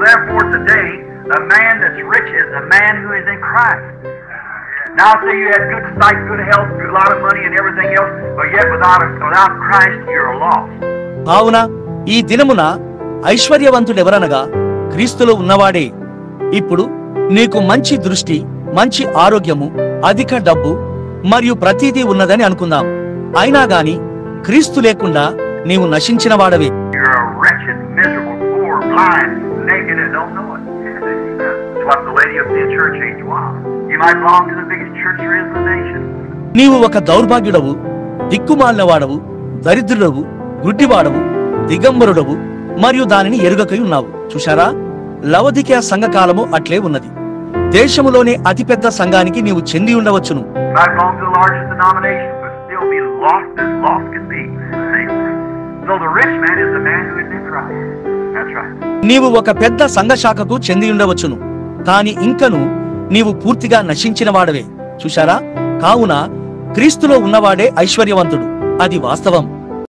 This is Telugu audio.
therefore today, the man that's rich is the man who is in Christ. Now say you had good sight, good health, a lot of money and everything else, but yet without Christ you're lost. కావున ఈ దినమున ఐశ్వర్యవంతుడెవరనగా క్రీస్తులో ఉన్నవాడే. ఇప్పుడు నీకు మంచి దృష్టి, మంచి ఆరోగ్యము, అధిక డబ్బు మరియు ప్రతిదీ ఉన్నదని అనుకుందాం. అయినా గాని క్రీస్తు లేకుండా నీవు నశించిన వాడవే. You're a wretched, miserable, poor, blind, naked, and don't know it. That's what the lady of the church age was. You might belong to the biggest church there is in the nation. నీవు ఒక దౌర్భాగ్యుడవు, దిక్కుమాలిన వాడవు, దరిద్రుడవు, గుడ్డివాడవు, దిగంబరుడవు మరియు దానిని ఎరుగకై ఉన్నావు. చూశారా, లవదికయ సంఘకాలము అట్లే ఉన్నది. దేశములోనే అతిపెద్ద సంఘానికి నీవు చెంది ఉండవచ్చును. నీవు ఒక పెద్ద సంఘ శాఖకు చెంది ఉండవచ్చును, కాని ఇంకను నీవు పూర్తిగా నశించిన వాడవే. చూశారా, కావున క్రీస్తులో ఉన్నవాడే ఐశ్వర్యవంతుడు. అది వాస్తవం.